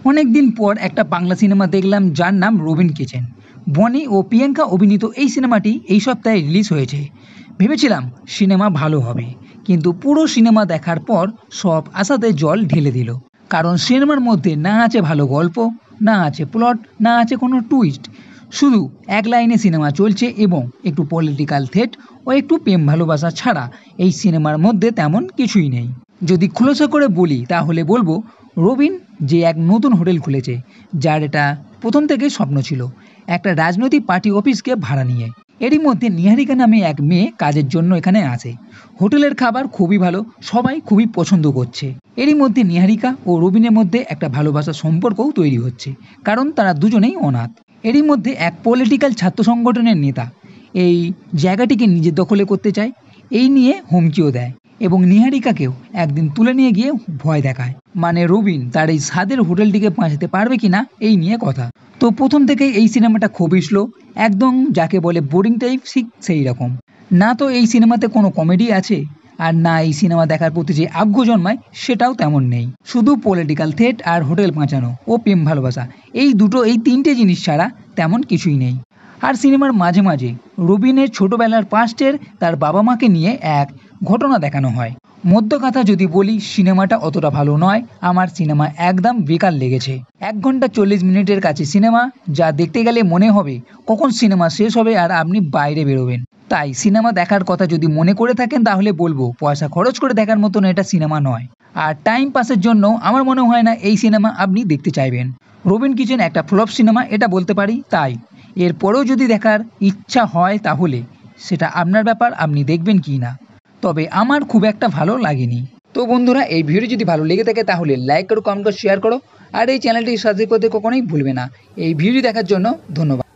অনেক দিন পর একটা বাংলা সিনেমা দেখলাম যার নাম রবিন কিচেন। বনি ও প্রিয়াঙ্কা অভিনীত এই সিনেমাটি এই সপ্তাহে রিলিজ হয়েছে। ভেবেছিলাম সিনেমা ভালো হবে, কিন্তু পুরো সিনেমা দেখার পর সব আশাতে জল ঢেলে দিল। কারণ সিনেমার মধ্যে না আছে ভালো গল্প, না আছে প্লট, না আছে কোনো টুইস্ট। শুধু এক লাইনে সিনেমা চলছে এবং একটু পলিটিক্যাল থ্রেট ও একটু প্রেম ভালোবাসা ছাড়া এই সিনেমার মধ্যে তেমন কিছুই নেই। যদি খোলসা করে বলি তাহলে বলবো, রবিন যে এক নতুন হোটেল খুলেছে, যার এটা প্রথম থেকেই স্বপ্ন ছিল, একটা রাজনৈতিক পার্টি অফিসকে ভাড়া নিয়ে। এরই মধ্যে নিহারিকা নামে এক মেয়ে কাজের জন্য এখানে আসে। হোটেলের খাবার খুবই ভালো, সবাই খুবই পছন্দ করছে। এরই মধ্যে নিহারিকা ও রবিনের মধ্যে একটা ভালোবাসার সম্পর্কও তৈরি হচ্ছে, কারণ তারা দুজনেই অনাথ। এরই মধ্যে এক পলিটিক্যাল ছাত্র সংগঠনের নেতা এই জায়গাটিকে নিজের দখলে করতে চায়, এই নিয়ে হুমকিও দেয় এবং নিহারিকাকেও একদিন তুলে নিয়ে গিয়ে ভয় দেখায়। মানে রবিন তার এই স্বাদের হোটেলটিকে বাঁচাতে পারবে কিনা এই নিয়ে কথা। তো প্রথম থেকেই এই সিনেমাটা খুবই স্লো, একদম যাকে বলে বোরিং টাইপ, ঠিক সেই রকম। না তো এই সিনেমাতে কোনো কমেডি আছে, আর না এই সিনেমা দেখার প্রতি যে আগ্রহ জন্মায় সেটাও তেমন নেই। শুধু পলিটিক্যাল থ্রেট আর হোটেল বাঁচানো ও প্রেম ভালোবাসা, এই তিনটে জিনিস ছাড়া তেমন কিছুই নেই। আর সিনেমার মাঝে মাঝে রবিনের ছোটবেলার পাস্টের তার বাবা মাকে নিয়ে এক ঘটনা দেখানো হয়। মধ্য কথা যদি বলি, সিনেমাটা অতটা ভালো নয়, আমার সিনেমা একদম বেকার লেগেছে। 1 ঘন্টা 40 মিনিটের কাছে সিনেমা, যা দেখতে গেলে মনে হবে কখন সিনেমা শেষ হবে আর আপনি বাইরে বেরোবেন। তাই সিনেমা দেখার কথা যদি মনে করে থাকেন তাহলে বলবো, পয়সা খরচ করে দেখার মতন এটা সিনেমা নয়। আর টাইম পাসের জন্য আমার মনে হয় না এই সিনেমা আপনি দেখতে চাইবেন। রবিন কিচেন একটা ফ্লপ সিনেমা, এটা বলতে পারি। তাই এরপরেও যদি দেখার ইচ্ছা হয় তাহলে সেটা আপনার ব্যাপার, আপনি দেখবেন কি না। তবে আমার খুব একটা ভালো লাগেনি। তো বন্ধুরা, এই ভিডিও যদি ভালো লেগে থাকে তাহলে লাইক করো, কমেন্ট করো, শেয়ার করো, আর এই চ্যানেলটি সাবস্ক্রাইব করতে কখনোই ভুলবে না। এই ভিডিও দেখার জন্য ধন্যবাদ।